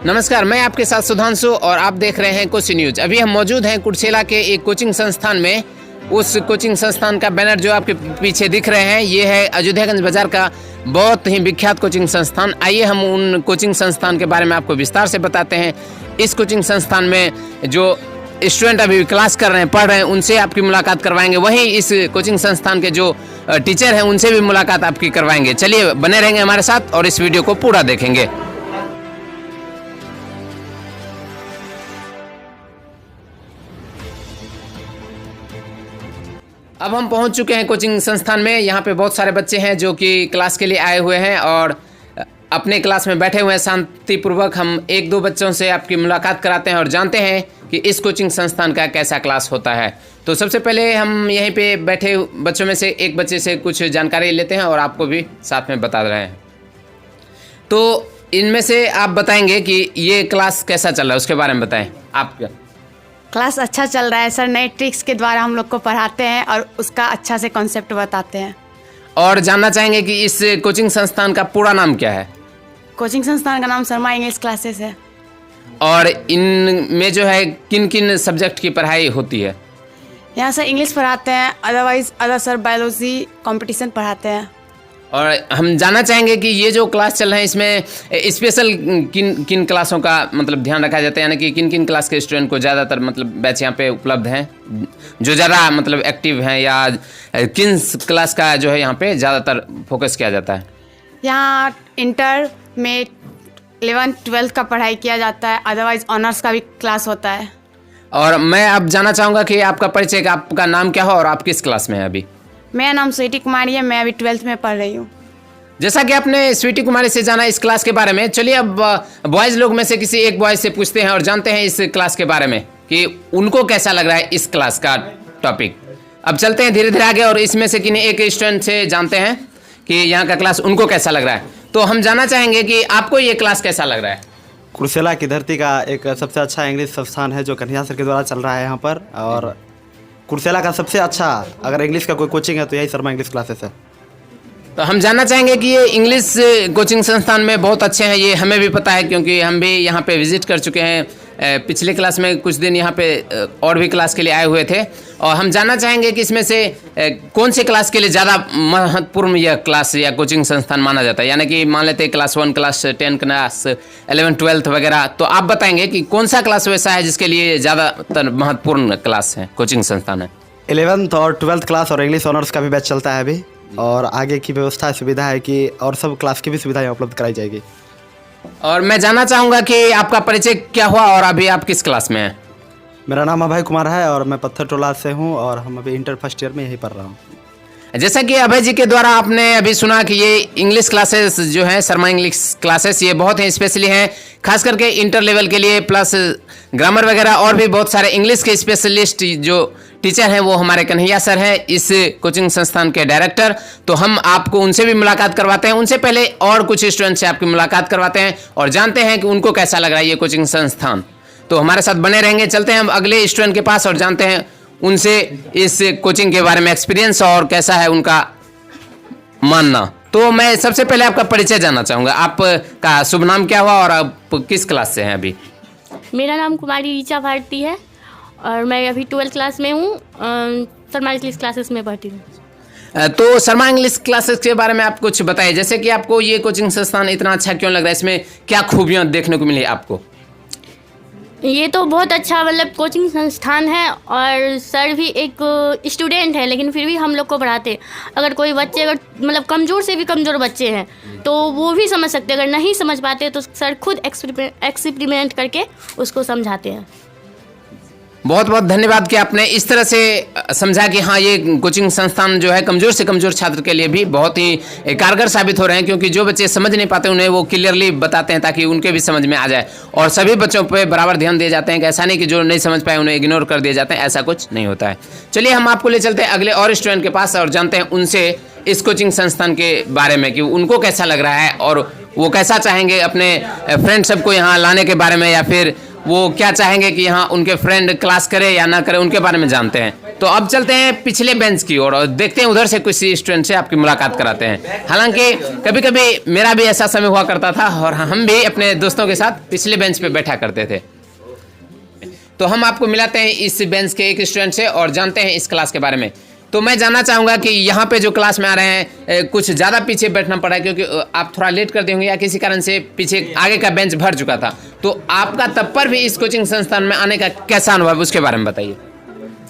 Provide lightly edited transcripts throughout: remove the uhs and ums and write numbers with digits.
नमस्कार, मैं आपके साथ सुधांशु और आप देख रहे हैं कोसी न्यूज। अभी हम मौजूद हैं कुर्सेला के एक कोचिंग संस्थान में। उस कोचिंग संस्थान का बैनर जो आपके पीछे दिख रहे हैं, ये है अयोध्यागंज बाजार का बहुत ही विख्यात कोचिंग संस्थान। आइए हम उन कोचिंग संस्थान के बारे में आपको विस्तार से बताते हैं। इस कोचिंग संस्थान में जो स्टूडेंट अभी क्लास कर रहे हैं, पढ़ रहे हैं, उनसे आपकी मुलाकात करवाएंगे। वहीं इस कोचिंग संस्थान के जो टीचर हैं, उनसे भी मुलाकात आपकी करवाएंगे। चलिए बने रहेंगे हमारे साथ और इस वीडियो को पूरा देखेंगे। अब हम पहुंच चुके हैं कोचिंग संस्थान में। यहाँ पे बहुत सारे बच्चे हैं जो कि क्लास के लिए आए हुए हैं और अपने क्लास में बैठे हुए हैं शांतिपूर्वक। हम एक दो बच्चों से आपकी मुलाकात कराते हैं और जानते हैं कि इस कोचिंग संस्थान का कैसा क्लास होता है। तो सबसे पहले हम यहीं पे बैठे बच्चों में से एक बच्चे से कुछ जानकारी लेते हैं और आपको भी साथ में बता रहे हैं। तो इनमें से आप बताएंगे कि ये क्लास कैसा चल रहा है, उसके बारे में बताएं। आप क्लास अच्छा चल रहा है सर। नए ट्रिक्स के द्वारा हम लोग को पढ़ाते हैं और उसका अच्छा से कॉन्सेप्ट बताते हैं। और जानना चाहेंगे कि इस कोचिंग संस्थान का पूरा नाम क्या है? कोचिंग संस्थान का नाम शर्मा इंग्लिश क्लासेस है। और इनमें जो है किन किन सब्जेक्ट की पढ़ाई होती है? यहाँ से इंग्लिश पढ़ाते हैं, otherwise other sir biology competition पढ़ाते हैं। और हम जानना चाहेंगे कि ये जो क्लास चल रहे हैं, इसमें स्पेशल किन किन क्लासों का मतलब ध्यान रखा जाता है, यानी कि किन किन क्लास के स्टूडेंट को ज़्यादातर मतलब बैच यहाँ पे उपलब्ध हैं, जो ज़्यादा मतलब एक्टिव हैं, या किन क्लास का जो है यहाँ पे ज़्यादातर फोकस किया जाता है? यहाँ इंटर में 11th 12th का पढ़ाई किया जाता है, अदरवाइज ऑनर्स का भी क्लास होता है। और मैं अब जानना चाहूँगा कि आपका परिचय, आपका नाम क्या हो और आप किस क्लास में हैं अभी? मेरा नाम स्वीटी कुमारी है, मैं अभी 12th में पढ़ रही हूँ। जैसा कि आपने स्वीटी कुमारी से जाना इस क्लास के बारे में, चलिए अब बॉयज़ लोग में से किसी एक बॉयज़ से पूछते हैं और जानते हैं इस क्लास के बारे में कि उनको कैसा लग रहा है इस क्लास का टॉपिक। अब चलते हैं धीरे धीरे आगे और इसमें से किन्हीं एक स्टूडेंट से जानते हैं कि यहाँ का क्लास उनको कैसा लग रहा है। तो हम जानना चाहेंगे कि आपको ये क्लास कैसा लग रहा है? कुर्सेला की धरती का एक सबसे अच्छा इंग्लिश संस्थान है जो कन्हैया सर के द्वारा चल रहा है यहाँ पर। और कुर्सेला का सबसे अच्छा अगर इंग्लिश का कोई कोचिंग है तो यही शर्मा इंग्लिश क्लासेस है। तो हम जानना चाहेंगे कि ये इंग्लिश कोचिंग संस्थान में बहुत अच्छे हैं, ये हमें भी पता है क्योंकि हम भी यहाँ पे विजिट कर चुके हैं। पिछले क्लास में कुछ दिन यहाँ पे और भी क्लास के लिए आए हुए थे। और हम जानना चाहेंगे कि इसमें से कौन से क्लास के लिए ज़्यादा महत्वपूर्ण यह क्लास या कोचिंग संस्थान माना जाता है, यानी कि मान लेते हैं क्लास 1, क्लास 10, क्लास 11, 12 वगैरह। तो आप बताएंगे कि कौन सा क्लास वैसा है जिसके लिए ज़्यादातर महत्वपूर्ण क्लास है, कोचिंग संस्थान है? 11th और 12th क्लास और इंग्लिश ऑनर्स का भी बैच चलता है अभी, और आगे की व्यवस्था सुविधा है कि और सब क्लास की भी सुविधाएं उपलब्ध कराई जाएगी। और मैं जानना चाहूँगा कि आपका परिचय क्या हुआ और अभी आप किस क्लास में हैं? मेरा नाम अभय कुमार है और मैं पत्थर टोला से हूँ और हम अभी इंटर फर्स्ट ईयर में यहीं पढ़ रहा हूँ। जैसा कि अभय जी के द्वारा आपने अभी सुना कि ये इंग्लिश क्लासेस जो है शर्मा इंग्लिश क्लासेस, ये बहुत ही स्पेशली हैं, खास करके इंटर लेवल के लिए, प्लस ग्रामर वगैरह और भी बहुत सारे इंग्लिश के स्पेशलिस्ट जो टीचर हैं वो हमारे कन्हैया सर हैं, इस कोचिंग संस्थान के डायरेक्टर। तो हम आपको उनसे भी मुलाकात करवाते हैं। उनसे पहले और कुछ स्टूडेंट से आपकी मुलाकात करवाते हैं और जानते हैं कि उनको कैसा लग रहा है ये कोचिंग संस्थान। तो हमारे साथ बने रहेंगे। चलते हैं हम अगले स्टूडेंट के पास और जानते हैं उनसे इस कोचिंग के बारे में एक्सपीरियंस और कैसा है उनका मानना। तो मैं सबसे पहले आपका परिचय जानना चाहूँगा। आपका शुभ नाम क्या हुआ और आप किस क्लास से हैं अभी? मेरा नाम कुमारी ऋचा भारती है और मैं अभी 12th क्लास में हूँ। शर्मा इंग्लिश क्लासेस में पढ़ती हूँ। तो शर्मा इंग्लिश क्लासेस के बारे में आप कुछ बताइए, जैसे कि आपको ये कोचिंग संस्थान इतना अच्छा क्यों लग रहा है, इसमें क्या खूबियाँ देखने को मिली आपको? ये तो बहुत अच्छा मतलब कोचिंग संस्थान है और सर भी एक स्टूडेंट है, लेकिन फिर भी हम लोग को पढ़ाते। अगर कोई बच्चे अगर मतलब कमज़ोर से भी कमज़ोर बच्चे हैं तो वो भी समझ सकते हैं। अगर नहीं समझ पाते तो सर खुद एक्सपेरिमेंट करके उसको समझाते हैं। बहुत बहुत धन्यवाद कि आपने इस तरह से समझा कि हाँ, ये कोचिंग संस्थान जो है कमज़ोर से कमज़ोर छात्र के लिए भी बहुत ही कारगर साबित हो रहे हैं, क्योंकि जो बच्चे समझ नहीं पाते उन्हें वो क्लियरली बताते हैं ताकि उनके भी समझ में आ जाए। और सभी बच्चों पे बराबर ध्यान दिए जाते हैं कि ऐसा नहीं कि जो नहीं समझ पाए उन्हें इग्नोर कर दिए जाते हैं, ऐसा कुछ नहीं होता है। चलिए हम आपको ले चलते हैं अगले और स्टूडेंट के पास और जानते हैं उनसे इस कोचिंग संस्थान के बारे में कि उनको कैसा लग रहा है और वो कैसा चाहेंगे अपने फ्रेंड सबको यहाँ लाने के बारे में, या फिर वो क्या चाहेंगे कि यहाँ उनके फ्रेंड क्लास करे या ना करे, उनके बारे में जानते हैं। तो अब चलते हैं पिछले बेंच की ओर और देखते हैं उधर से किसी स्टूडेंट से आपकी मुलाकात कराते हैं। हालांकि कभी कभी मेरा भी ऐसा समय हुआ करता था और हम भी अपने दोस्तों के साथ पिछले बेंच पे बैठा करते थे। तो हम आपको मिलाते हैं इस बेंच के एक स्टूडेंट से और जानते हैं इस क्लास के बारे में। तो मैं जानना चाहूँगा कि यहाँ पे जो क्लास में आ रहे हैं कुछ ज़्यादा पीछे बैठना पड़ा है क्योंकि आप थोड़ा लेट कर देंगे या किसी कारण से पीछे आगे का बेंच भर चुका था, तो आपका तब पर भी इस कोचिंग संस्थान में आने का कैसा अनुभव, उसके बारे में बताइए।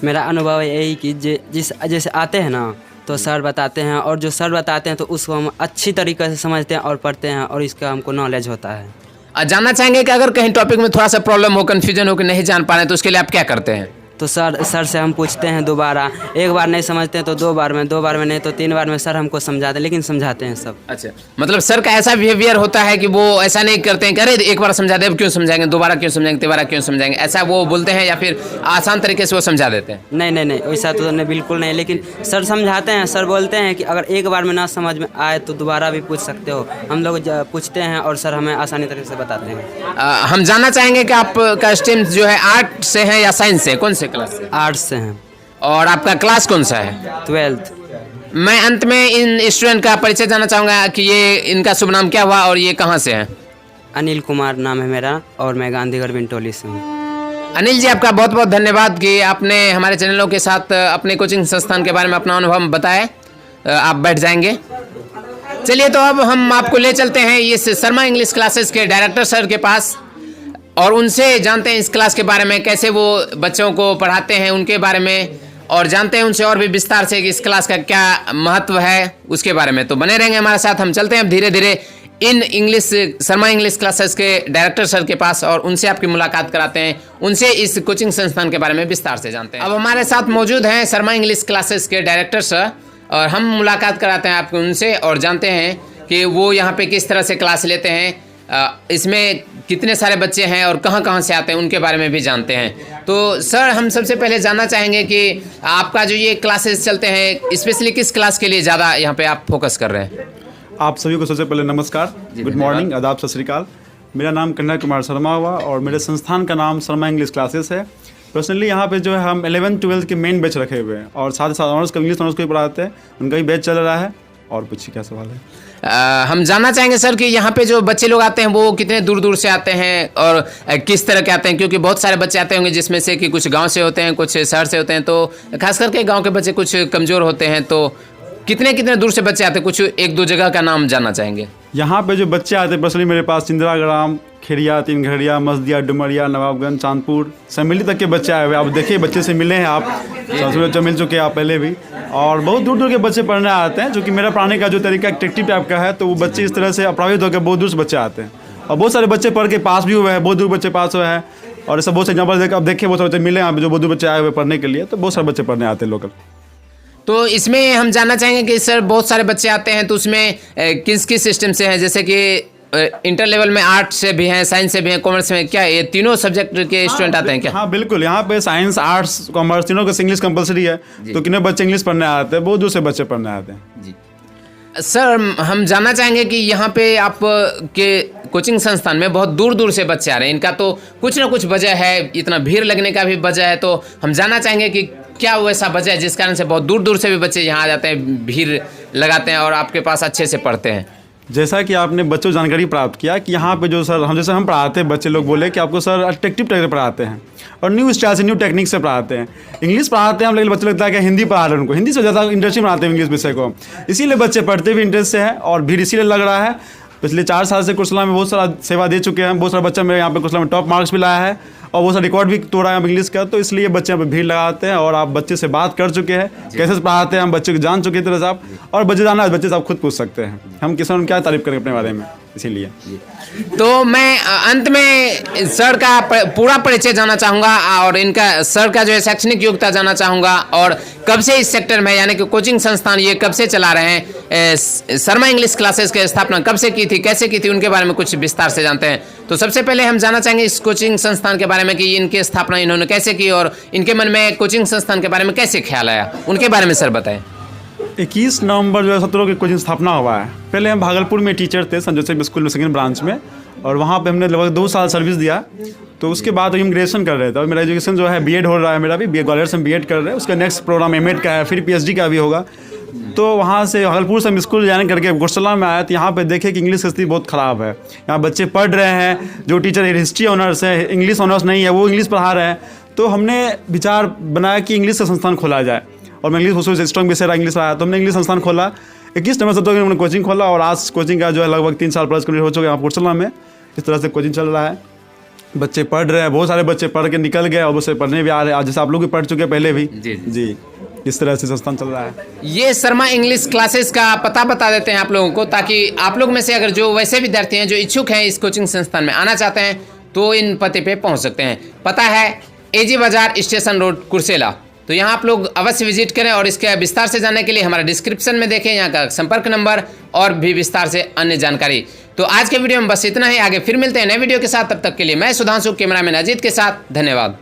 मेरा अनुभव यही कि जैसे आते हैं ना तो सर बताते हैं, और जो सर बताते हैं तो उसको हम अच्छी तरीके से समझते हैं और पढ़ते हैं और इसका हमको नॉलेज होता है। जानना चाहेंगे कि अगर कहीं टॉपिक में थोड़ा सा प्रॉब्लम हो, कन्फ्यूजन हो कि नहीं जान पा रहे तो उसके लिए आप क्या करते हैं? तो सर से हम पूछते हैं दोबारा, एक बार नहीं समझते हैं तो दो बार में नहीं तो 3 बार में सर हमको समझाते हैं, लेकिन समझाते हैं सब। अच्छा, मतलब सर का ऐसा बिहेवियर होता है कि वो ऐसा नहीं करते हैं कि अरे एक बार समझा दे, अब क्यों समझाएंगे, दोबारा क्यों समझाएंगे, तिबारा क्यों समझाएंगे, ऐसा वो बोलते हैं या फिर आसान तरीके से वो समझा देते हैं? नहीं वैसा तो नहीं, बिल्कुल नहीं, लेकिन सर समझाते हैं। सर बोलते हैं कि अगर एक बार में ना समझ में आए तो दोबारा भी पूछ सकते हो। हम लोग पूछते हैं और सर हमें आसानी तरीके से बताते हैं। हम जानना चाहेंगे कि आपका स्ट्रीम जो है आर्ट से है या साइंस से, कौन से क्लास से? आर्ट्स से हैं। और आपका क्लास कौन सा है? 12th। मैं अंत में इन स्टूडेंट का परिचय जानना चाहूँगा कि ये इनका शुभ नाम क्या हुआ और ये कहाँ से हैं? अनिल कुमार नाम है मेरा और मैं गांधीगढ़ बिंटोली से हूँ। अनिल जी, आपका बहुत बहुत धन्यवाद कि आपने हमारे चैनलों के साथ अपने कोचिंग संस्थान के बारे में अपना अनुभव बताया। आप बैठ जाएंगे। चलिए, तो अब हम आपको ले चलते हैं इस शर्मा इंग्लिश क्लासेस के डायरेक्टर सर के पास और उनसे जानते हैं इस क्लास के बारे में, कैसे वो बच्चों को पढ़ाते हैं उनके बारे में, और जानते हैं उनसे और भी विस्तार से कि इस क्लास का क्या महत्व है उसके बारे में। तो बने रहेंगे हमारे साथ। हम चलते हैं अब धीरे धीरे इन शर्मा इंग्लिश क्लासेस के डायरेक्टर सर के पास और उनसे आपकी मुलाकात कराते हैं, उनसे इस कोचिंग संस्थान के बारे में विस्तार से जानते हैं। अब हमारे साथ मौजूद हैं शर्मा इंग्लिश क्लासेस के डायरेक्टर सर और हम मुलाकात कराते हैं आपको उनसे और जानते हैं कि वो यहाँ पे किस तरह से क्लास लेते हैं, इसमें कितने सारे बच्चे हैं और कहाँ से आते हैं उनके बारे में भी जानते हैं। तो सर, हम सबसे पहले जानना चाहेंगे कि आपका जो ये क्लासेस चलते हैं स्पेशली किस क्लास के लिए ज़्यादा यहाँ पे आप फोकस कर रहे हैं? आप सभी को सबसे पहले नमस्कार, गुड मॉर्निंग, आदाब, सत श्री अकाल। मेरा नाम कन्हैया कुमार शर्मा हुआ और मेरे संस्थान का नाम शर्मा इंग्लिश क्लासेस है। पर्सनली यहाँ पे जो है हम 11th-12th के मेन बैच रखे हुए हैं और साथ ही साथ ऑनर्स का इंग्लिश ऑनर्स को भी पढ़ाते हैं, उनका भी बैच चल रहा है। और पूछिए क्या सवाल है? हम जानना चाहेंगे सर कि यहाँ पे जो बच्चे लोग आते हैं वो कितने दूर दूर से आते हैं और किस तरह के आते हैं, क्योंकि बहुत सारे बच्चे आते होंगे जिसमें से कि कुछ गांव से होते हैं, कुछ शहर से होते हैं, तो खास करके गांव के बच्चे कुछ कमज़ोर होते हैं। तो कितने दूर से बच्चे आते हैं, कुछ 1-2 जगह का नाम जानना चाहेंगे। यहाँ पे जो बच्चे आते हैं पर्सनली मेरे पास इंदिरा ग्राम, खेड़िया, 3 घड़िया, मस्दिया, डुमरिया, नवाबगंज, चांदपुर, सम्मिली तक के बच्चे आए हुए। आप देखिए बच्चे से मिले हैं आप, सबसे बच्चे मिल चुके हैं आप पहले भी, और बहुत दूर दूर के बच्चे पढ़ने आते हैं। जो कि मेरा पढ़ाने का जो तरीका एक्टिव टाइप का है, तो वो बच्चे इस तरह से प्रभावित होकर बहुत दूर से बच्चे आते हैं और बहुत सारे बच्चे पढ़ के पास भी हुए हैं, बहुत दूर बच्चे पास हुए हैं। और ऐसा बहुत से एग्जाम्पल अब देखिए बहुत सारे बच्चे मिले हैं जो बहुत दूर बच्चे आए हुए पढ़ने के लिए, तो बहुत सारे बच्चे पढ़ने आते हैं लोकल। तो इसमें हम जानना चाहेंगे कि सर बहुत सारे बच्चे आते हैं तो उसमें किस सिस्टम से हैं, जैसे कि इंटर लेवल में आर्ट से भी हैं, साइंस से भी हैं, कॉमर्स में, क्या ये तीनों सब्जेक्ट के स्टूडेंट आते हैं क्या? हाँ बिल्कुल, यहाँ पे साइंस, आर्ट्स, कॉमर्स तीनों का इंग्लिश कंपलसरी है, तो कितने बच्चे इंग्लिश पढ़ने आते हैं, बहुत दूर से बच्चे पढ़ने आते हैं। जी सर, हम जानना चाहेंगे कि यहाँ पे आप के कोचिंग संस्थान में बहुत दूर दूर से बच्चे आ रहे हैं, इनका तो कुछ ना कुछ वजह है, इतना भीड़ लगने का भी वजह है। तो हम जानना चाहेंगे कि क्या वैसा वजह है जिस कारण से बहुत दूर दूर से भी बच्चे यहाँ आ जाते हैं, भीड़ लगाते हैं और आपके पास अच्छे से पढ़ते हैं? जैसा कि आपने बच्चों को जानकारी प्राप्त किया कि यहाँ पे जो सर हम पढ़ाते हैं, बच्चे लोग बोले कि आपको सर अट्रैक्टिव टाइप से पढ़ाते हैं और न्यू स्टाइल से, न्यू टेक्निक से पढ़ाते हैं। इंग्लिश पढ़ाते हैं हम, लेकिन बच्चे लगता है कि हिंदी पढ़ा रहे हैं, उनको हिंदी से ज़्यादा इंटरेस्टिंग बनाते हैं इंग्लिश विषय को, इसीलिए बच्चे पढ़ते भी इंटरेस्ट से है और भीड़ इसीलिए लग रहा है। पिछले 4 साल से कुर्सला में बहुत सारा सेवा दे चुके हैं, बहुत सारा बच्चा मेरे यहाँ पे कुर्सला में टॉप मार्क्स भी लाया है और वो सारा रिकॉर्ड भी तोड़ा है इंग्लिश का, तो इसलिए बच्चे यहाँ पे भीड़ लगाते हैं। और आप बच्चे से बात कर चुके हैं कैसे पढ़ाते हैं, हम बच्चे को जान चुके तरह से आप, और बच्चे जाना बच्चे से आप खुद पूछ सकते हैं, हम किसी ने क्या तारीफ करें अपने बारे में, इसीलिए। तो मैं अंत में सर का पूरा परिचय जानना चाहूँगा और इनका सर का जो है शैक्षणिक योग्यता जानना चाहूँगा और कब से इस सेक्टर में, यानी कि कोचिंग संस्थान ये कब से चला रहे हैं, शर्मा इंग्लिश क्लासेस की स्थापना कब से की थी, कैसे की थी, उनके बारे में कुछ विस्तार से जानते हैं। तो सबसे पहले हम जानना चाहेंगे इस कोचिंग संस्थान के बारे में कि इनकी स्थापना इन्होंने कैसे की और इनके मन में कोचिंग संस्थान के बारे में कैसे ख्याल आया, उनके बारे में सर बताएं। 21 नवंबर 2017 की कोचिंग स्थापना हुआ है। पहले हम भागलपुर में टीचर थे, संत जोसेफ स्कूल में सेकेंड ब्रांच में, और वहाँ पे हमने लगभग 2 साल सर्विस दिया। तो उसके बाद हम ग्रेजुएशन कर रहे थे और मेरा एजुकेशन जो है बीएड हो रहा है, मेरा भी ग्वालियर से बीएड कर रहे हैं। उसका नेक्स्ट प्रोग्राम एमएड का है, फिर पीएचडी का भी होगा। तो वहाँ से भागलपुर से हम स्कूल जाने करके गुरसला में आया, तो यहाँ पे देखे कि इंग्लिश की स्थिति बहुत ख़राब है। यहाँ बच्चे पढ़ रहे हैं, जो टीचर हिस्ट्री ऑनर्स है, इंग्लिश ऑनर्स नहीं है, वो इंग्लिश पढ़ा रहे हैं। तो हमने विचार बनाया कि इंग्लिश का संस्थान खोला जाए, और मैं इंग्लिश उसमें स्ट्रॉन्ग विषय रहा, इंग्लिश रहा। तो हमने इंग्लिश संस्थान खोला 21 नवंबर से। तो हमने कोचिंग खोला और आज कोचिंग का जो है लगभग 3 साल प्लस हो चुके हैं यहाँ गुरसला में। इस तरह से कोचिंग चल रहा है, बच्चे पढ़ रहे हैं, बहुत सारे बच्चे पढ़ के निकल गए और बच्चे पढ़ने भी आ रहे हैं। आज जैसे आप लोग भी पढ़ चुके हैं पहले भी। जी, इस तरह से संस्थान चल रहा है। ये शर्मा इंग्लिश क्लासेस का पता बता देते हैं आप लोगों को, ताकि आप लोग में से अगर जो वैसे विद्यार्थी हैं जो इच्छुक हैं इस कोचिंग संस्थान में आना चाहते हैं तो इन पते पे पहुंच सकते हैं। पता है एजी बाजार स्टेशन रोड कुर्सेला। तो यहाँ आप लोग अवश्य विजिट करें, और इसके विस्तार से जानने के लिए हमारा डिस्क्रिप्शन में देखें यहाँ का संपर्क नंबर और भी विस्तार से अन्य जानकारी। तो आज के वीडियो में बस इतना ही, आगे फिर मिलते हैं नए वीडियो के साथ। तब तक के लिए मैं सुधांशु, कैमरामैन अजीत के साथ, धन्यवाद।